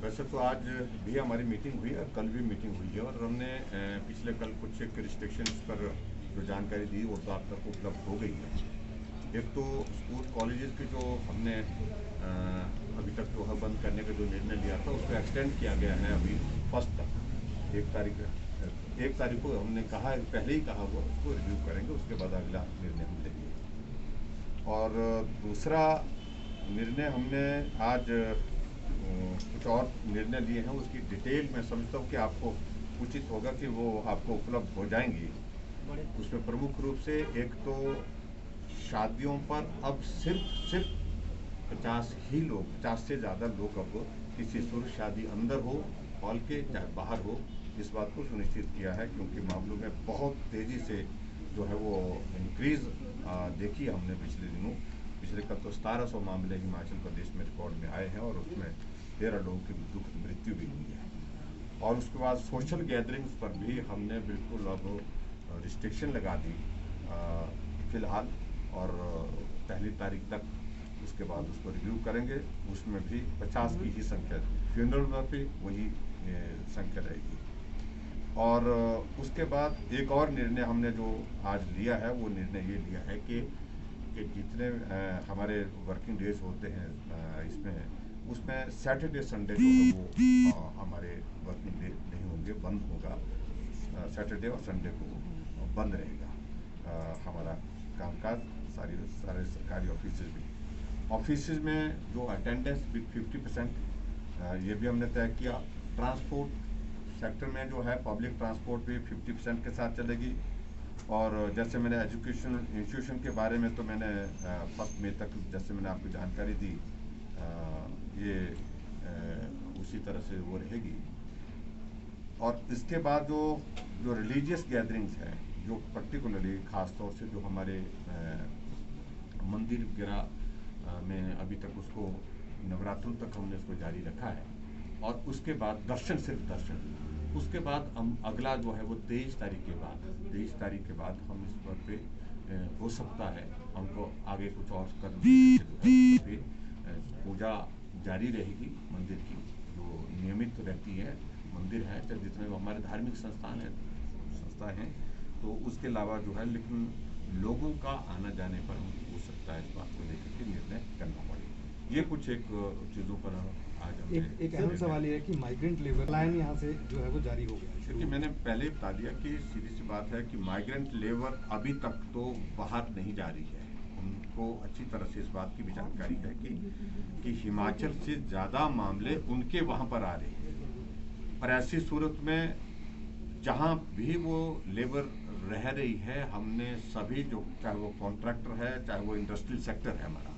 वैसे तो आज भी हमारी मीटिंग हुई और कल भी मीटिंग हुई है और हमने पिछले कल कुछ एक रिस्ट्रिक्शंस पर जो जानकारी दी वो तो आप तक उपलब्ध हो गई है। एक तो स्कूल कॉलेजेस की जो हमने अभी तक जो है बंद करने का जो निर्णय लिया था उसको एक्सटेंड किया गया है अभी फर्स्ट तक। एक तारीख को हमने कहा है, पहले ही कहा हुआ, उसको रिव्यू करेंगे, उसके बाद अगला निर्णय हम लेंगे। और दूसरा निर्णय हमने आज कुछ और निर्णय लिए हैं, उसकी डिटेल मैं समझता हूँ कि आपको उचित होगा कि वो आपको उपलब्ध हो जाएंगी। उसमें प्रमुख रूप से एक तो शादियों पर अब सिर्फ 50 ही लोग, 50 से ज़्यादा लोग अब किसी शुभ शादी अंदर हो हॉल के चाहे बाहर हो, इस बात को सुनिश्चित किया है क्योंकि मामलों में बहुत तेज़ी से जो है वो इंक्रीज देखी है हमने पिछले दिनों। पिछले कल तो 1700 मामले हिमाचल प्रदेश में रिकॉर्ड में आए हैं और उसमें 13 लोगों की दुखद मृत्यु भी हुई है। और उसके बाद सोशल गैदरिंग्स पर भी हमने बिल्कुल अब रिस्ट्रिक्शन लगा दी फिलहाल, और पहली तारीख तक उसके बाद उसको रिव्यू करेंगे। उसमें भी 50 की ही संख्या, फ्यूनरल पर भी वही संख्या रहेगी। और उसके बाद एक और निर्णय हमने जो आज लिया है वो निर्णय ये लिया है कि जितने हमारे वर्किंग डेज होते हैं इसमें, उसमें सैटरडे संडे जो है वो हमारे वर्किंग डे नहीं होंगे, बंद होगा। सैटरडे और संडे को बंद रहेगा हमारा कामकाज। सारे सरकारी ऑफिस में जो अटेंडेंस भी 50%, ये भी हमने तय किया। ट्रांसपोर्ट सेक्टर में जो है पब्लिक ट्रांसपोर्ट भी 50% के साथ चलेगी। और जैसे मैंने एजुकेशन इंस्टीट्यूशन के बारे में तो मैंने 1 मई तक जैसे मैंने आपको जानकारी दी, ये उसी तरह से वो रहेगी। और इसके बाद जो रिलीजियस गैदरिंग्स हैं, जो पर्टिकुलरली ख़ास तौर से जो हमारे मंदिर वगैरह में अभी तक उसको नवरात्रों तक हमने उसको जारी रखा है। और उसके बाद दर्शन, सिर्फ दर्शन। उसके बाद हम अगला जो है वो 23 तारीख के बाद हम इस पर पे हो सकता है हमको आगे कुछ और कदम, पूजा जारी रहेगी मंदिर की, जो नियमित रहती है। मंदिर है चाहे जितने हमारे धार्मिक संस्था हैं, तो उसके अलावा जो है, लेकिन लोगों का आना जाने पर हो सकता है इस बात को लेकर के निर्णय करना पड़े। ये कुछ एक चीज़ों पर आज हमने एक अहम सवाल ये है कि माइग्रेंट लेबर लाइन यहाँ से जो है वो जारी हो गया, क्योंकि मैंने पहले बता दिया कि सीधी सी बात है कि माइग्रेंट लेबर अभी तक तो बाहर नहीं जा रही है। उनको अच्छी तरह से इस बात की भी जानकारी है कि हिमाचल से ज़्यादा मामले उनके वहाँ पर आ रहे हैं। और ऐसी सूरत में जहाँ भी वो लेबर रह रही है, हमने सभी जो, चाहे वो कॉन्ट्रैक्टर है चाहे वो इंडस्ट्रियल सेक्टर है हमारा,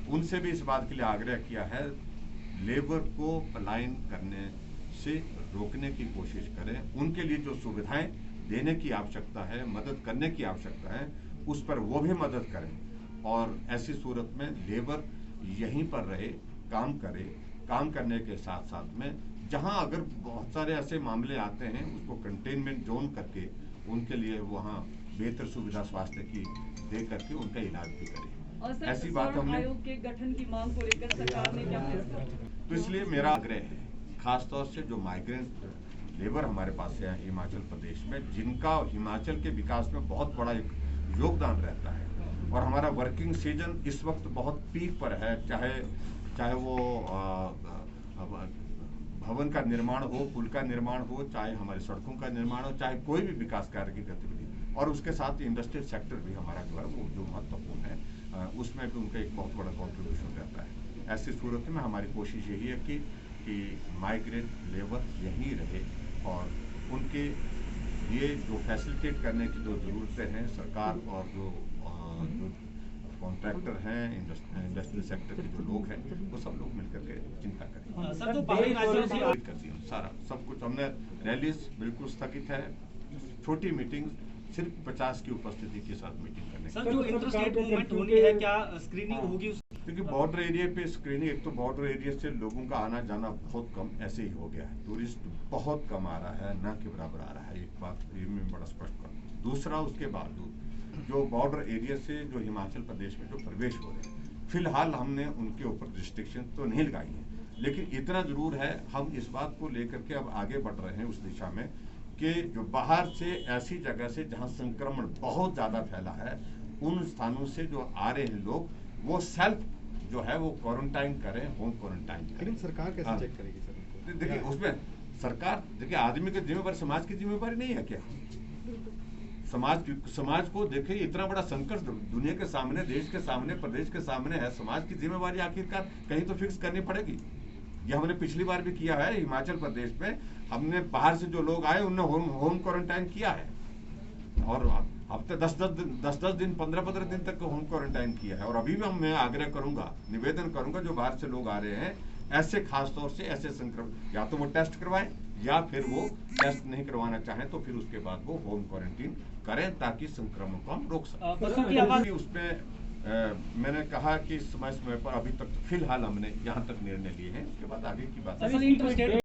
उनसे भी इस बात के लिए आग्रह किया है, लेबर को पलायन करने से रोकने की कोशिश करें। उनके लिए जो सुविधाएं देने की आवश्यकता है, मदद करने की आवश्यकता है, उस पर वो भी मदद करें। और ऐसी सूरत में लेबर यहीं पर रहे, काम करे। काम करने के साथ साथ में जहां अगर बहुत सारे ऐसे मामले आते हैं, उसको कंटेनमेंट जोन करके उनके लिए वहाँ बेहतर सुविधा स्वास्थ्य की दे करके उनका इलाज भी करें। ऐसी बात हमने आयोग के गठन की मांग को लेकर सरकार ने क्या फैसला? तो इसलिए मेरा आग्रह है, खासतौर से जो माइग्रेंट लेबर हमारे पास है हिमाचल प्रदेश में, जिनका हिमाचल के विकास में बहुत बड़ा एक योगदान रहता है, और हमारा वर्किंग सीजन इस वक्त बहुत पीक पर है, चाहे वो भवन का निर्माण हो, पुल का निर्माण हो, चाहे हमारे सड़कों का निर्माण हो, चाहे कोई भी विकास कार्य की गतिविधि, और उसके साथ इंडस्ट्रियल सेक्टर भी हमारा जो है वो जो महत्वपूर्ण है, उसमें भी उनका एक बहुत बड़ा कॉन्ट्रीब्यूशन रहता है। ऐसी सूरत में हमारी कोशिश यही है कि माइग्रेंट लेबर यहीं रहे, और उनके लिए जो फैसिलिटेट करने की जो ज़रूरतें हैं, सरकार और जो कॉन्ट्रैक्टर हैं, इंडस्ट्रियल सेक्टर के जो लोग हैं, वो सब लोग मिलकर के चिंता करें। सर, तो बाहरी राज्यों से करती हूँ सारा सब कुछ। हमने रैलीज बिल्कुल स्थगित है, छोटी मीटिंग सिर्फ 50 की उपस्थिति के साथ मीटिंग करने। सर, जो इंटरस्टेट मूवमेंट होनी है, क्या स्क्रीनिंग होगी? क्योंकि बॉर्डर एरिया पे स्क्रीनिंग, एक तो बॉर्डर एरिया से लोगों का आना जाना बहुत कम ऐसे ही हो गया है, टूरिस्ट बहुत कम आ रहा है, ना के बराबर आ रहा है। एक बात ये मैं बड़ा स्पष्ट करूँ। दूसरा, उसके बावजूद जो बॉर्डर एरिया से जो हिमाचल प्रदेश में जो प्रवेश हो रहे हैं, फिलहाल हमने उनके ऊपर रिस्ट्रिक्शन तो नहीं लगाई है, लेकिन इतना जरूर है, हम इस बात को लेकर के अब आगे बढ़ रहे हैं उस दिशा में कि जो बाहर से ऐसी जगह से जहां संक्रमण बहुत ज्यादा फैला है, उन स्थानों से जो आ रहे हैं लोग, वो सेल्फ जो है वो क्वारंटाइन करें, होम क्वारंटाइन करें। लेकिन सरकार कैसे हाँ। चेक करेगी सर उनको? देखिए उसमें सरकार, देखिए आदमी की जिम्मेवारी समाज की जिम्मेवारी नहीं है क्या? समाज को देखिए, इतना बड़ा संकट दुनिया के सामने, देश के सामने, प्रदेश के सामने है, समाज की जिम्मेवारी आखिरकार कहीं तो फिक्स करनी पड़ेगी। ये हमने पिछली बार भी किया है हिमाचल प्रदेश में, हमने बाहर से जो लोग आए उन्हें होम क्वारंटाइन किया है, और अब तो 10 दिन 15 दिन तक होम क्वारंटाइन किया है। और अभी भी मैं आग्रह करूंगा, निवेदन करूंगा, जो बाहर से लोग आ रहे हैं ऐसे, खास तौर से ऐसे संक्रमण, या तो वो टेस्ट करवाएं, या फिर वो टेस्ट नहीं करवाना चाहें तो फिर उसके बाद वो होम क्वारंटीन करें, ताकि संक्रमण को हम रोक सकें। बसों की आवाज उसमें मैंने कहा कि समय पर अभी तक फिलहाल हमने यहाँ तक निर्णय लिए हैं, उसके बाद आगे की बात सर, इंटर स्टेट